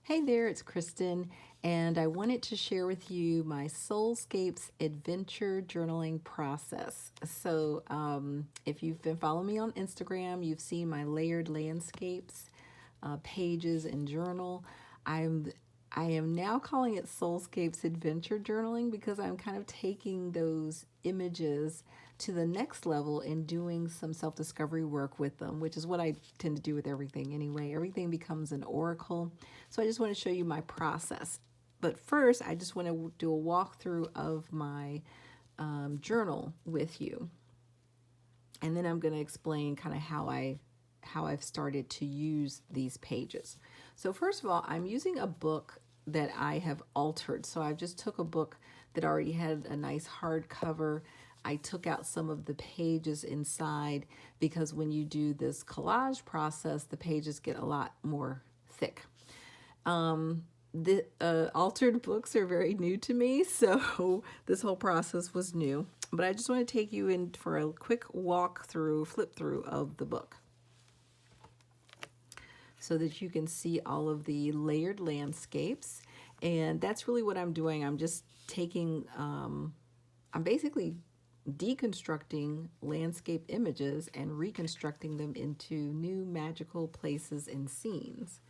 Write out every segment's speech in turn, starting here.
Hey there, it's Kristen, and I wanted to share with you my Soulscapes adventure journaling process. If you've been following me on Instagram, you've seen my layered landscapes, pages, and journal. I'm I am now calling it Soulscapes Adventure Journaling because I'm kind of taking those images to the next level and doing some self discovery work with them, which is what I tend to do with everything anyway. Everything becomes an oracle. So I just want to show you my process. But first, I just want to do a walkthrough of my journal with you. And then I'm going to explain kind of how I've started to use these pages. So first of all, I'm using a book that I have altered. So I just took a book that already had a nice hardcover. I took out some of the pages inside because when you do this collage process, the pages get a lot more thick. The altered books are very new to me, so this whole process was new. But I just want to take you in for a quick walk through, flip through of the book so that you can see all of the layered landscapes. And that's really what I'm doing. I'm just taking, I'm basically deconstructing landscape images and reconstructing them into new magical places and scenes.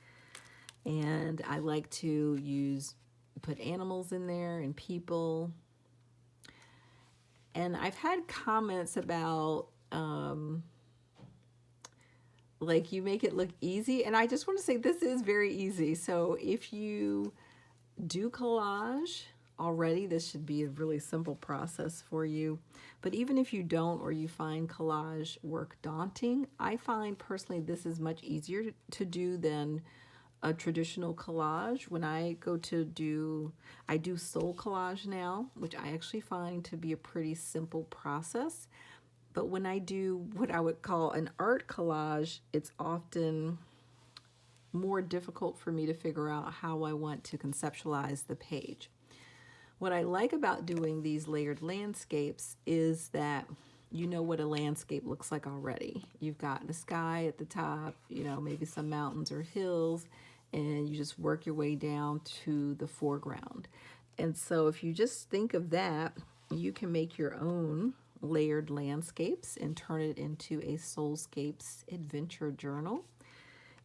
And I like to put animals in there and people. And I've had comments about, like, you make it look easy. And I just want to say this is very easy. So if you do collage already, this should be a really simple process for you. But even if you don't, or you find collage work daunting, I find personally this is much easier to do than a traditional collage. When I I do soul collage now, which I actually find to be a pretty simple process. But when I do what I would call an art collage, it's often more difficult for me to figure out how I want to conceptualize the page. What I like about doing these layered landscapes is that you know what a landscape looks like already. You've got the sky at the top, maybe some mountains or hills, and you just work your way down to the foreground. And so if you just think of that, you can make your own layered landscapes and turn it into a Soulscapes adventure journal.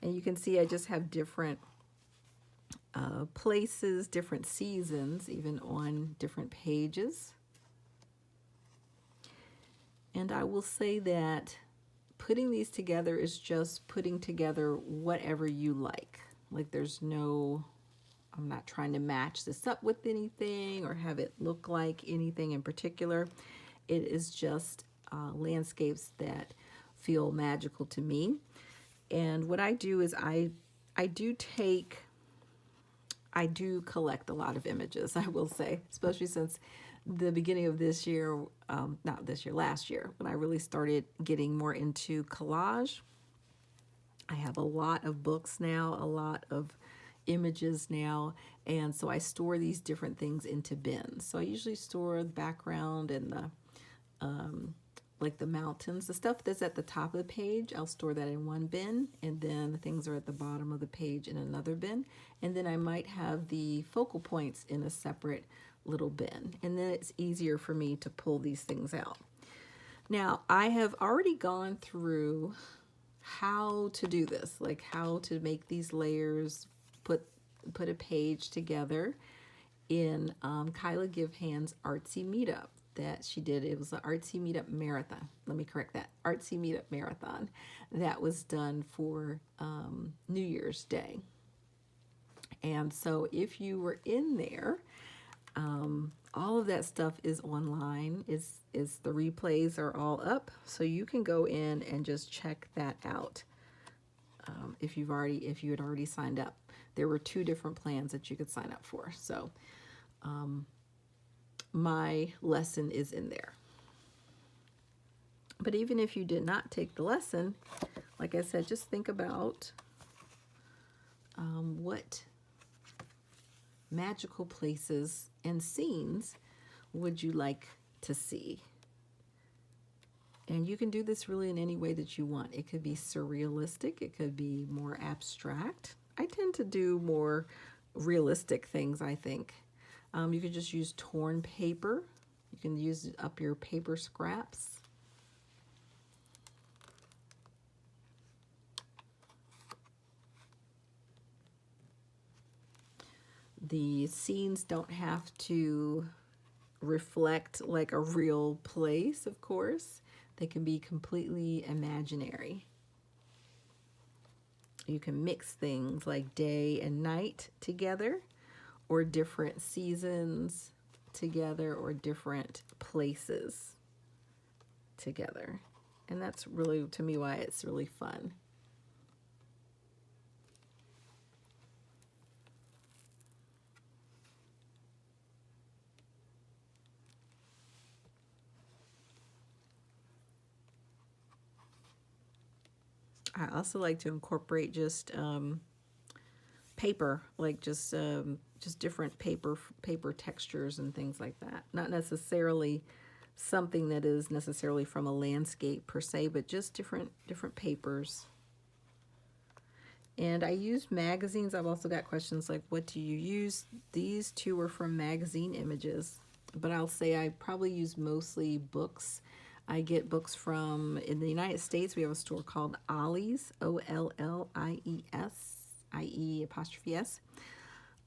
And you can see I just have different places, different seasons, even on different pages. And I will say that putting these together is just putting together whatever you like. Like I'm not trying to match this up with anything or have it look like anything in particular. It is just landscapes that feel magical to me. And what I do is I do collect a lot of images, I will say, especially since the beginning of this year, not this year, last year, when I really started getting more into collage. I have a lot of books now, a lot of images now, and so I store these different things into bins. So I usually store the background and like the mountains, the stuff that's at the top of the page, I'll store that in one bin, and then the things are at the bottom of the page in another bin, and then I might have the focal points in a separate little bin, and then it's easier for me to pull these things out. Now, I have already gone through how to do this, like how to make these layers, put a page together in Kyla Givehand's Artsy Meetup that she did. It was an Artsy Meetup Marathon. Let me correct that. Artsy Meetup Marathon that was done for New Year's Day. And so if you were in there, all of that stuff is online. Is the replays are all up, so you can go in and just check that out. If you had already signed up, there were 2 different plans that you could sign up for. So my lesson is in there. But even if you did not take the lesson, like I said, just think about what magical places and scenes would you like to see. And you can do this really in any way that you want. It could be surrealistic, it could be more abstract. I tend to do more realistic things, I think. You can just use torn paper. You can use up your paper scraps. The scenes don't have to reflect like a real place, of course. They can be completely imaginary. You can mix things like day and night together, or different seasons together, or different places together. And that's really, to me, why it's really fun. I also like to incorporate just paper, like just different paper textures and things like that. Not necessarily something that is necessarily from a landscape per se, but just different papers. And I use magazines. I've also got questions like, what do you use? These two are from magazine images, but I'll say I probably use mostly books. I get books from, in the United States, we have a store called Ollie's, Ollies, IE apostrophe S.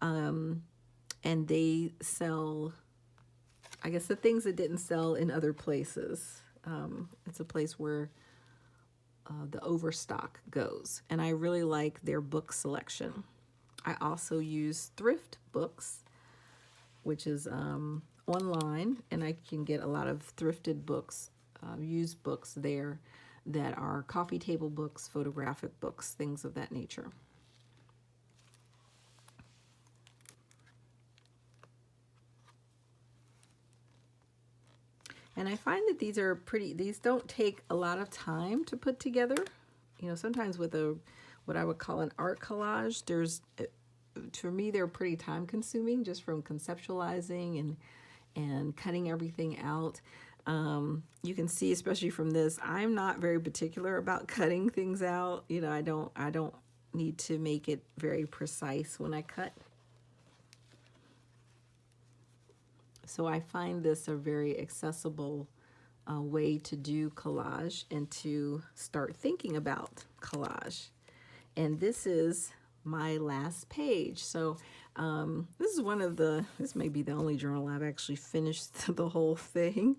And they sell, I guess, the things that didn't sell in other places. It's a place where the overstock goes. And I really like their book selection. I also use thrift books, which is online, and I can get a lot of thrifted books, used books there that are coffee table books, photographic books, things of that nature. And I find that these don't take a lot of time to put together. You know, sometimes with what I would call an art collage, for me, they're pretty time consuming just from conceptualizing and cutting everything out. You can see, especially from this, I'm not very particular about cutting things out. You know, I don't need to make it very precise when I cut. So I find this a very accessible way to do collage and to start thinking about collage. And this is my last page. So this may be the only journal I've actually finished the whole thing.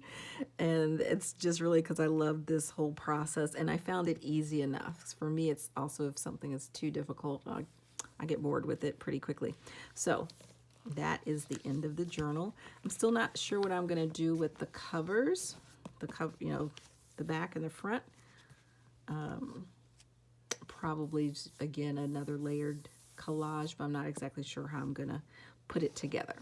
And it's just really because I love this whole process and I found it easy enough. For me, it's also, if something is too difficult, I get bored with it pretty quickly. So that is the end of the journal. I'm still not sure what I'm going to do with the covers, the back and the front. Probably, again, another layered collage, but I'm not exactly sure how I'm going to put it together.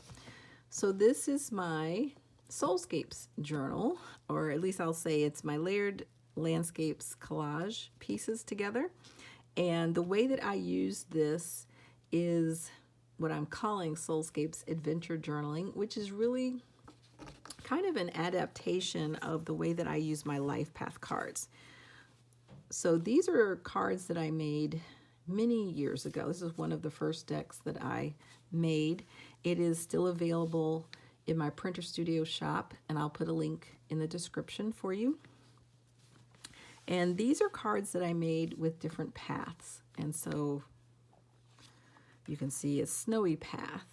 So this is my Soulscapes journal, or at least I'll say it's my layered landscapes collage pieces together. And the way that I use this is what I'm calling Soulscapes Adventure Journaling, which is really kind of an adaptation of the way that I use my life path cards. So these are cards that I made many years ago. This is one of the first decks that I made. It is still available in my printer studio shop, and I'll put a link in the description for you. And these are cards that I made with different paths. And so you can see a snowy path,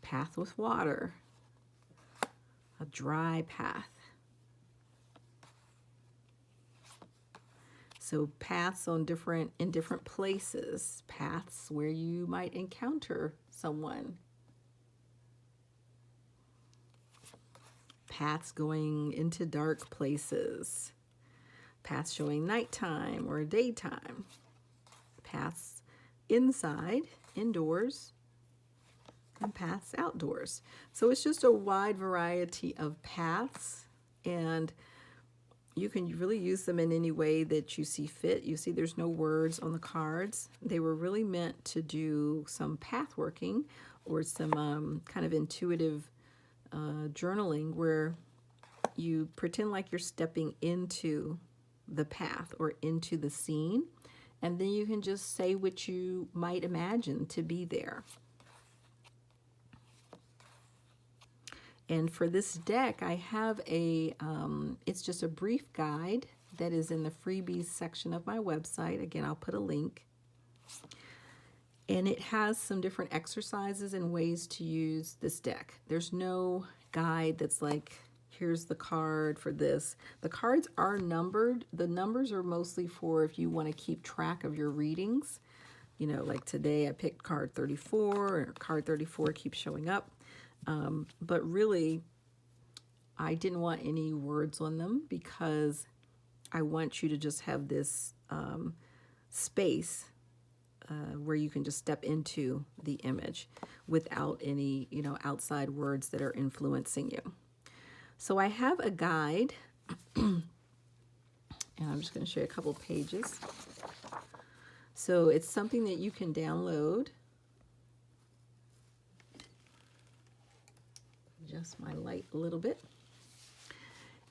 path with water, a dry path. So paths in different places, paths where you might encounter someone, paths going into dark places, paths showing nighttime or daytime, paths inside, indoors, and paths outdoors. So it's just a wide variety of paths, and you can really use them in any way that you see fit. You see there's no words on the cards. They were really meant to do some path working or some kind of intuitive journaling where you pretend like you're stepping into the path or into the scene, And then you can just say what you might imagine to be there. And for this deck, I have it's just a brief guide that is in the freebies section of my website. Again, I'll put a link. And it has some different exercises and ways to use this deck. There's no guide that's like, here's the card for this. The cards are numbered. The numbers are mostly for if you want to keep track of your readings. You know, like today I picked card 34, and card 34 keeps showing up. But really, I didn't want any words on them because I want you to just have this space where you can just step into the image without any, outside words that are influencing you. So I have a guide, and I'm just going to show you a couple pages. So it's something that you can download. Adjust my light a little bit.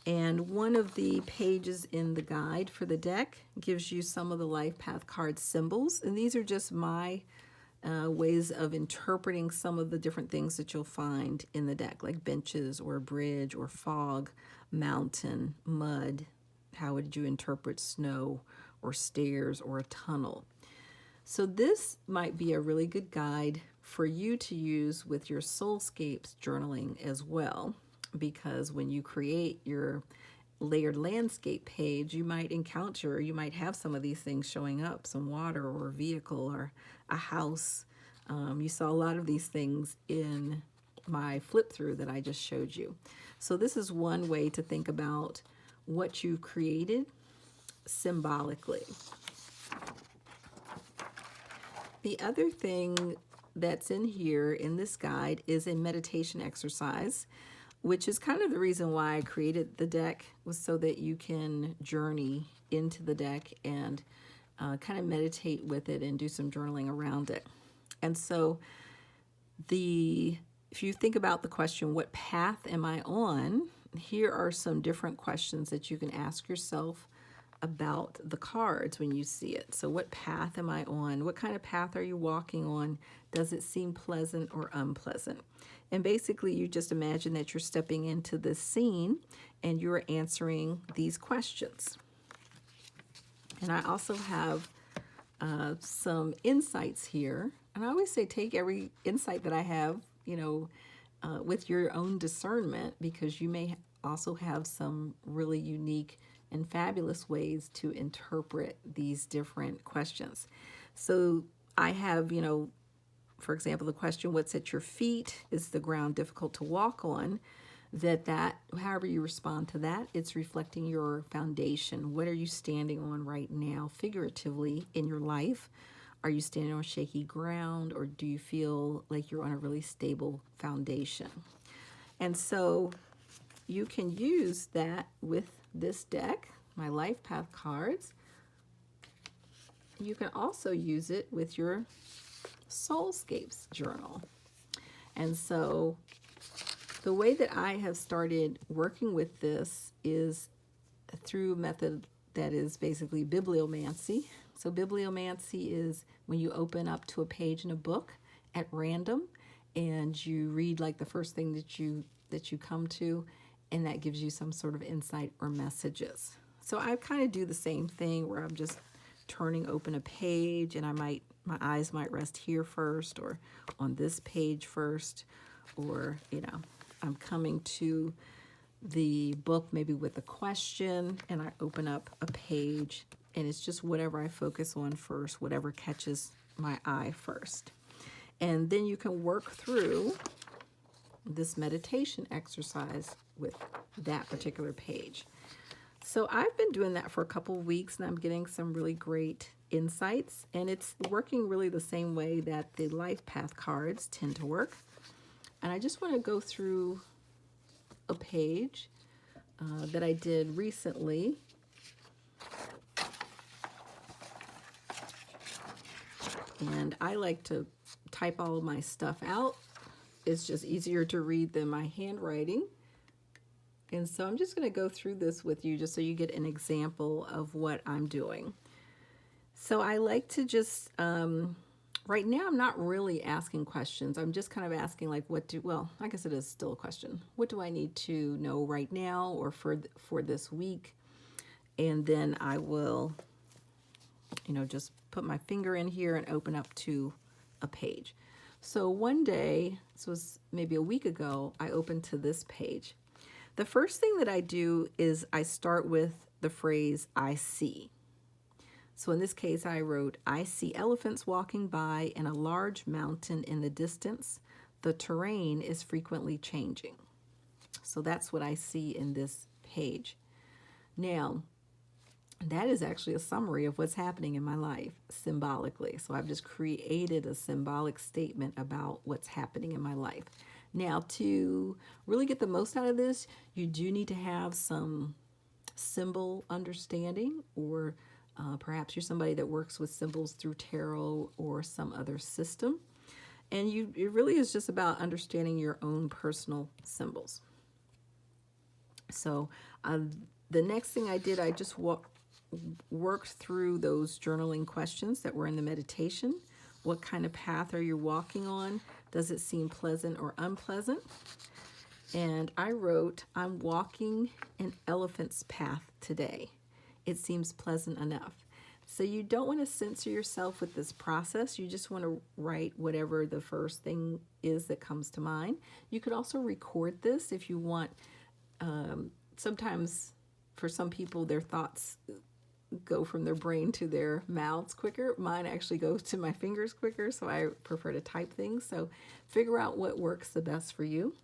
And one of the pages in the guide for the deck gives you some of the life path card symbols. And these are just my ways of interpreting some of the different things that you'll find in the deck, like benches or a bridge or fog, mountain, mud. How would you interpret snow or stairs or a tunnel? So this might be a really good guide for you to use with your Soulscapes journaling as well, because when you create your layered landscape page, you might have some of these things showing up, some water or a vehicle or a house. You saw a lot of these things in my flip through that I just showed you. So this is one way to think about what you've created symbolically. The other thing that's in here in this guide is a meditation exercise, which is kind of the reason why I created the deck, was so that you can journey into the deck and kind of meditate with it and do some journaling around it. And so if you think about the question, what path am I on? Here are some different questions that you can ask yourself about the cards when you see it. So what path am I on? What kind of path are you walking on? Does it seem pleasant or unpleasant? And basically you just imagine that you're stepping into this scene and you're answering these questions. And I also have some insights here. And I always say take every insight that I have, with your own discernment, because you may also have some really unique and fabulous ways to interpret these different questions. So I have, for example, the question, what's at your feet? Is the ground difficult to walk on? However you respond to that, it's reflecting your foundation. What are you standing on right now, figuratively, in your life? Are you standing on shaky ground, or do you feel like you're on a really stable foundation? And so you can use that with this deck, my life path cards. You can also use it with your Soulscapes journal. And so the way that I have started working with this is through a method that is basically Bibliomancy. So Bibliomancy is when you open up to a page in a book at random and you read like the first thing that you come to, and that gives you some sort of insight or messages. So I kind of do the same thing where I'm just turning open a page, and my eyes might rest here first, or on this page first, or I'm coming to the book maybe with a question, and I open up a page, and it's just whatever I focus on first, whatever catches my eye first. And then you can work through this meditation exercise with that particular page. So I've been doing that for a couple of weeks, and I'm getting some really great insights, and it's working really the same way that the life path cards tend to work. And I just want to go through a page that I did recently. And I like to type all of my stuff out. It's just easier to read than my handwriting. And so I'm just going to go through this with you just so you get an example of what I'm doing. So I like to just, right now, I'm not really asking questions. I'm just kind of asking, like, well, I guess it is still a question. What do I need to know right now or for this week? And then I will, just put my finger in here and open up to a page. So one day, this was maybe a week ago, I opened to this page. The first thing that I do is I start with the phrase, I see. So in this case, I wrote, I see elephants walking by and a large mountain in the distance. The terrain is frequently changing. So that's what I see in this page. Now, that is actually a summary of what's happening in my life symbolically. So I've just created a symbolic statement about what's happening in my life. Now, to really get the most out of this, you do need to have some symbol understanding, or perhaps you're somebody that works with symbols through tarot or some other system. And it really is just about understanding your own personal symbols. So the next thing I did, I just worked through those journaling questions that were in the meditation. What kind of path are you walking on? Does it seem pleasant or unpleasant? And I wrote, I'm walking an elephant's path today. It seems pleasant enough. So you don't want to censor yourself with this process. You just want to write whatever the first thing is that comes to mind. You could also record this if you want. Sometimes for some people, their thoughts go from their brain to their mouths quicker. Mine actually goes to my fingers quicker, so I prefer to type things. So figure out what works the best for you.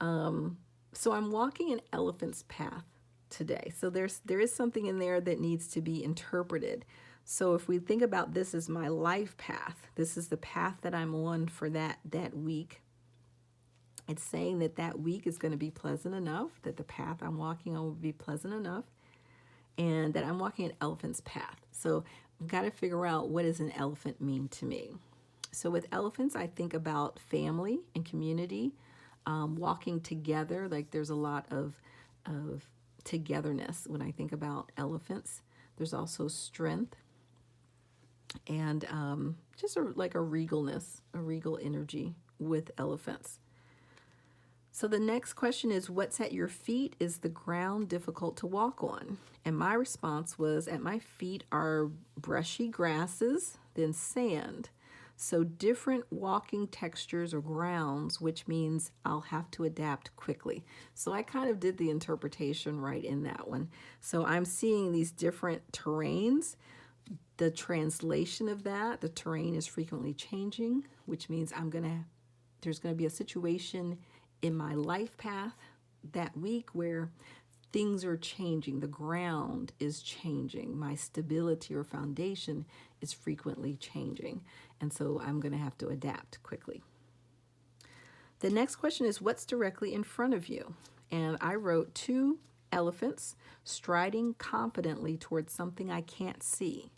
So I'm walking an elephant's path today. So there is something in there that needs to be interpreted. So if we think about this as my life path, this is the path that I'm on for that week. It's saying that week is going to be pleasant enough, that the path I'm walking on will be pleasant enough, and that I'm walking an elephant's path. So I've got to figure out, what does an elephant mean to me? So with elephants, I think about family and community, walking together. Like there's a lot of togetherness when I think about elephants. There's also strength and just like a regalness, a regal energy with elephants. So the next question is, what's at your feet? Is the ground difficult to walk on? And my response was, at my feet are brushy grasses, then sand. So different walking textures or grounds, which means I'll have to adapt quickly. So I kind of did the interpretation right in that one. So I'm seeing these different terrains. The translation of that, the terrain is frequently changing, which means there's going to be a situation in my life path that week where things are changing. The ground is changing. My stability or foundation is frequently changing. And so I'm going to have to adapt quickly. The next question is, what's directly in front of you? And I wrote, 2 elephants striding confidently towards something I can't see.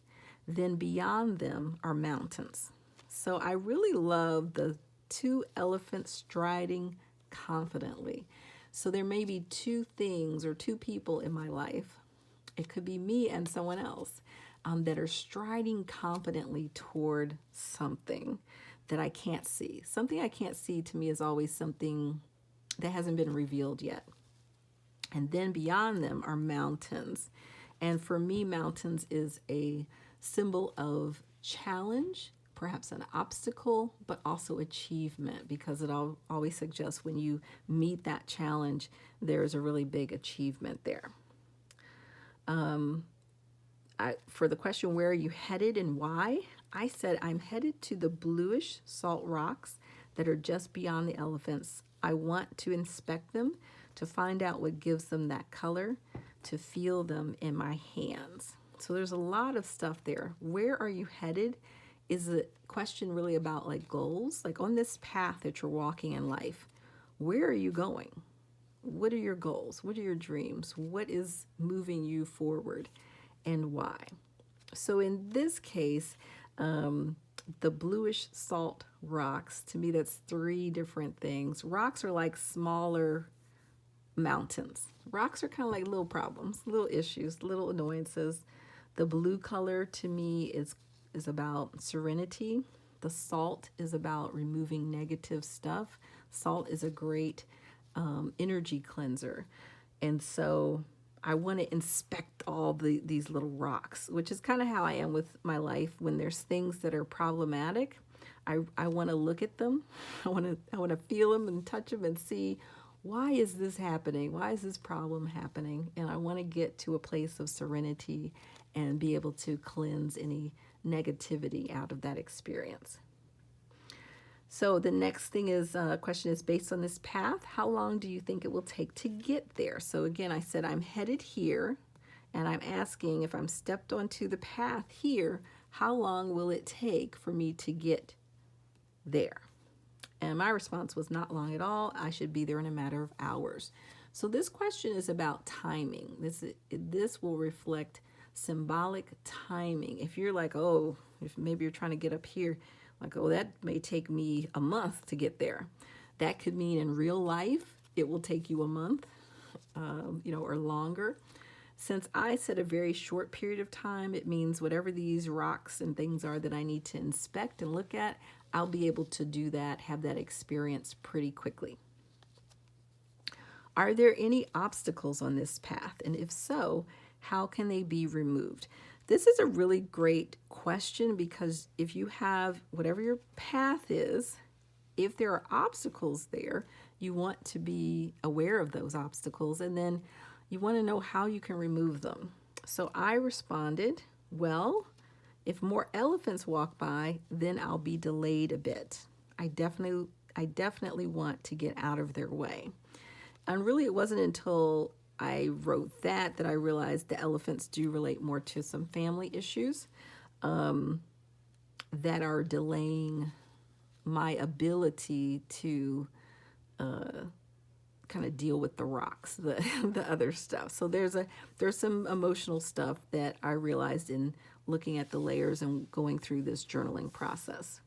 Then beyond them are mountains. So I really love the 2 elephants striding confidently. So there may be 2 things or 2 people in my life. It could be me and someone else that are striding confidently toward something that I can't see. Something I can't see to me is always something that hasn't been revealed yet. And then beyond them are mountains. And for me, mountains is a symbol of challenge, perhaps an obstacle, but also achievement, because it always suggests when you meet that challenge, there's a really big achievement there. For the question, where are you headed and why? I said, I'm headed to the bluish salt rocks that are just beyond the elephants. I want to inspect them, to find out what gives them that color, to feel them in my hands. So there's a lot of stuff there. Where are you headed is a question really about like goals. Like on this path that you're walking in life, where are you going? What are your goals? What are your dreams? What is moving you forward and why? So in this case, the bluish salt rocks, to me, that's 3 different things. Rocks are like smaller mountains. Rocks are kind of like little problems, little issues, little annoyances. The blue color to me is about serenity. The salt is about removing negative stuff. Salt is a great energy cleanser. And so I want to inspect all these little rocks, which is kind of how I am with my life. When there's things that are problematic, I want to look at them. I want to feel them and touch them and see, why is this happening? Why is this problem happening? And I want to get to a place of serenity and be able to cleanse any negativity out of that experience. So the next thing is, question is, based on this path, how long do you think it will take to get there? So again, I said I'm headed here, and I'm asking, if I'm stepped onto the path here, how long will it take for me to get there? And my response was not long at all. I should be there in a matter of hours. So this question is about timing. This will reflect symbolic timing. If you're like, oh, if maybe you're trying to get up here, like, oh, that may take me a month to get there. That could mean in real life, it will take you a month, or longer. Since I said a very short period of time, it means whatever these rocks and things are that I need to inspect and look at, I'll be able to do that, have that experience pretty quickly. Are there any obstacles on this path? And if so, how can they be removed? This is a really great question, because if you have whatever your path is, if there are obstacles there, you want to be aware of those obstacles, and then you want to know how you can remove them. So I responded, well, if more elephants walk by, then I'll be delayed a bit. I definitely want to get out of their way. And really, it wasn't until I wrote that I realized the elephants do relate more to some family issues that are delaying my ability to kind of deal with the rocks, the other stuff. So there's some emotional stuff that I realized in looking at the layers and going through this journaling process.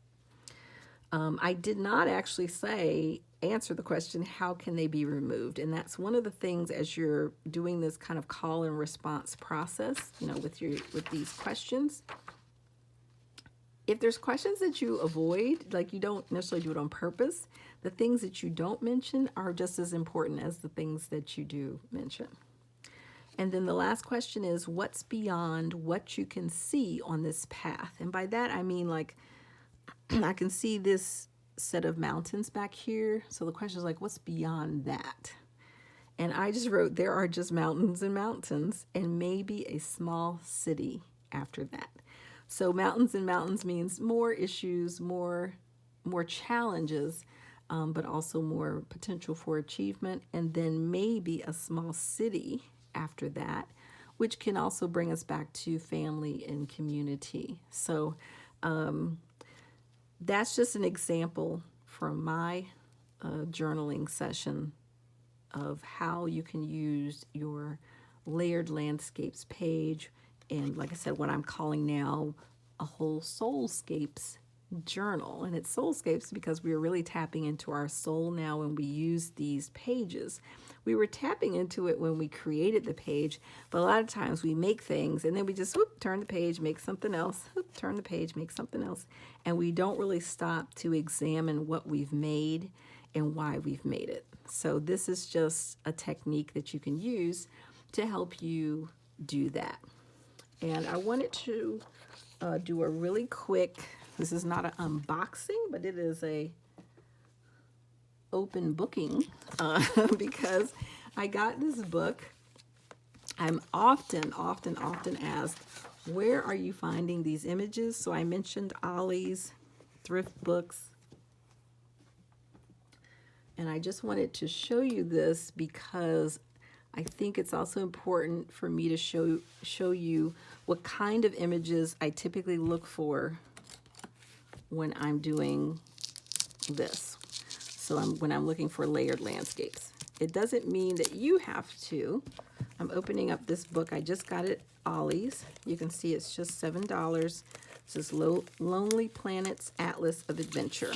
I did not actually answer the question, how can they be removed? And that's one of the things as you're doing this kind of call and response process, with these questions. If there's questions that you avoid, like you don't necessarily do it on purpose, the things that you don't mention are just as important as the things that you do mention. And then the last question is, what's beyond what you can see on this path? And by that, I mean, like, I can see this set of mountains back here. So the question is like, what's beyond that? And I just wrote, there are just mountains and mountains, and maybe a small city after that. So mountains and mountains means more issues, more challenges, but also more potential for achievement. And then maybe a small city after that, which can also bring us back to family and community. So that's just an example from my journaling session of how you can use your layered landscapes page. And like I said, what I'm calling now a whole soulscapes journal. And it's soulscapes because we are really tapping into our soul now when we use these pages. We were tapping into it when we created the page, but a lot of times we make things and then we just turn the page, make something else, turn the page, make something else. And we don't really stop to examine what we've made and why we've made it. So this is just a technique that you can use to help you do that. And I wanted to do a really quick, this is not an unboxing, but it is a open booking because I got this book. I'm often asked, where are you finding these images? So I mentioned Ollie's thrift books. And I just wanted to show you this because I think it's also important for me to show you what kind of images I typically look for when I'm doing this. So when I'm looking for layered landscapes. It doesn't mean that you have to. I'm opening up this book. I just got it at Ollie's. You can see it's just $7. This is Lonely Planet's Atlas of Adventure.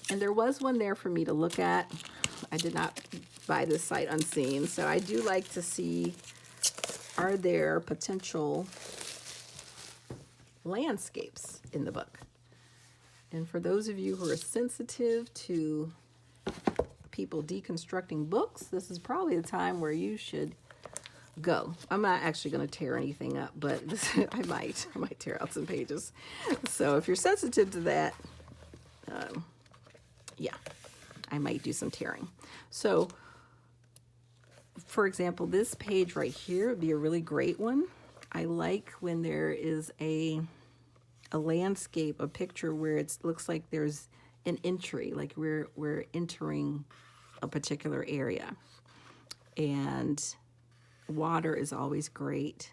And there was one there for me to look at. I did not buy this sight unseen. So I do like to see, are there potential landscapes in the book. And for those of you who are sensitive to people deconstructing books, this is probably the time where you should go. I'm not actually going to tear anything up, but I might tear out some pages. So if you're sensitive to that, yeah, I might do some tearing. So, for example, this page right here would be a really great one. I like when there is a landscape, a picture where it looks like there's an entry, like we're entering a particular area. And water is always great.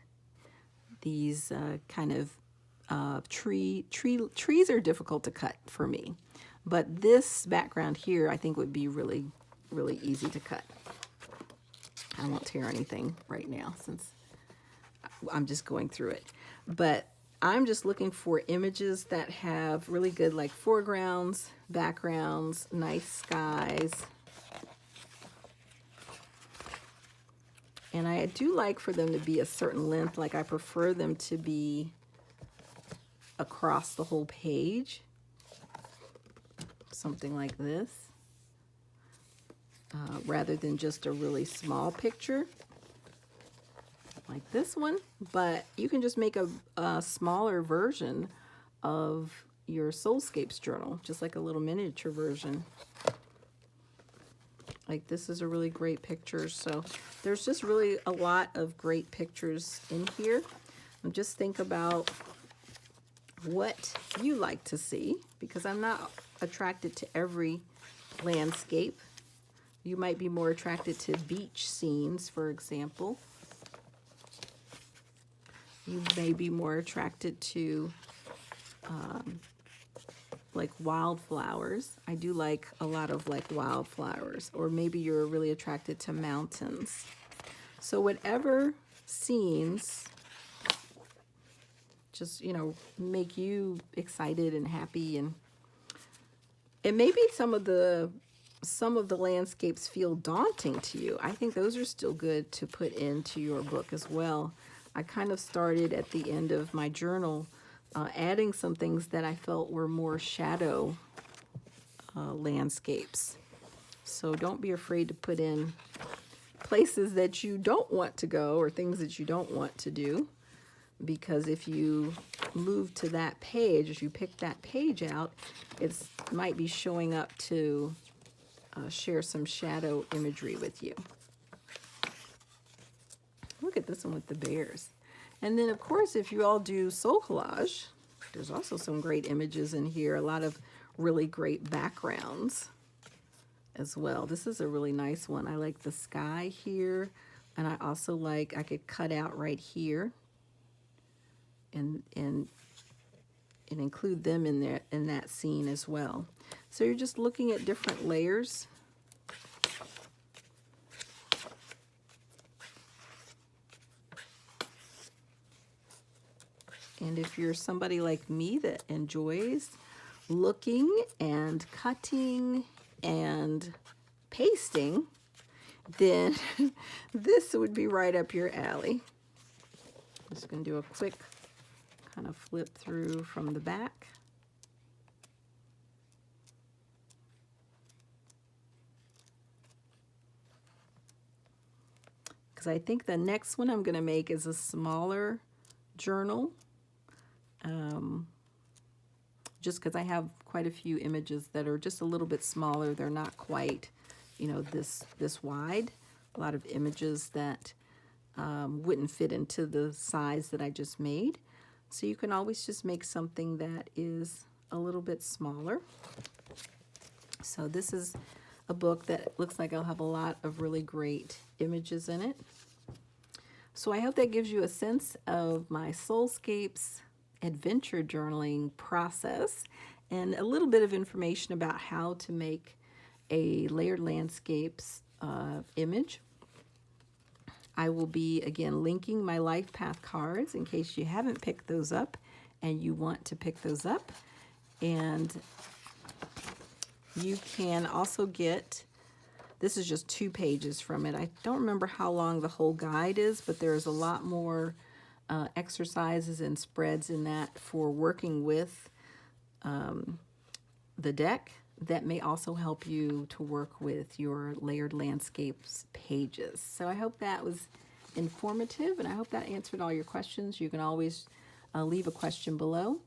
These kind of trees are difficult to cut for me. But this background here, I think would be really, really easy to cut. I won't tear anything right now since I'm just going through it. But I'm just looking for images that have really good like foregrounds, backgrounds, nice skies. And I do like for them to be a certain length, like I prefer them to be across the whole page. Something like this. Rather than just a really small picture like this one. But you can just make a smaller version of your Soulscapes journal, just like a little miniature version. Like this is a really great picture. So there's just really a lot of great pictures in here. And just think about what you like to see, because I'm not attracted to every landscape. You might be more attracted to beach scenes, for example. You may be more attracted to like wildflowers. I do like a lot of like wildflowers. Or maybe you're really attracted to mountains. So whatever scenes just, you know, make you excited and happy. And maybe some of the landscapes feel daunting to you. I think those are still good to put into your book as well. I kind of started at the end of my journal adding some things that I felt were more shadow landscapes. So don't be afraid to put in places that you don't want to go or things that you don't want to do. Because if you move to that page, if you pick that page out, it might be showing up to share some shadow imagery with you. Look at this one with the bears. And then, of course, if you all do soul collage, there's also some great images in here, a lot of really great backgrounds as well. This is a really nice one. I like the sky here, and I also like, I could cut out right here and include them in there in that scene as well. So you're just looking at different layers. And if you're somebody like me that enjoys looking and cutting and pasting, then this would be right up your alley. I'm just going to do a quick kind of flip through from the back. Because I think the next one I'm going to make is a smaller journal. Just because I have quite a few images that are just a little bit smaller. They're not quite, you know, this wide. A lot of images that wouldn't fit into the size that I just made. So you can always just make something that is a little bit smaller. So this is a book that looks like I'll have a lot of really great images in it. So I hope that gives you a sense of my Soulscapes adventure journaling process and a little bit of information about how to make a layered landscapes image. I will be, again, linking my life path cards in case you haven't picked those up and you want to pick those up. And you can also get, this is just 2 pages from it. I don't remember how long the whole guide is, but there's a lot more exercises and spreads in that for working with the deck that may also help you to work with your layered landscapes pages. So I hope that was informative, and I hope that answered all your questions. You can always leave a question below.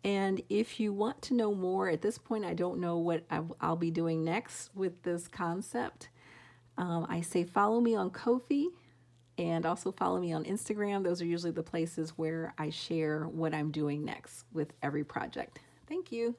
And if you want to know more, at this point, I don't know what I'll be doing next with this concept. I say follow me on Ko-fi and also follow me on Instagram. Those are usually the places where I share what I'm doing next with every project. Thank you.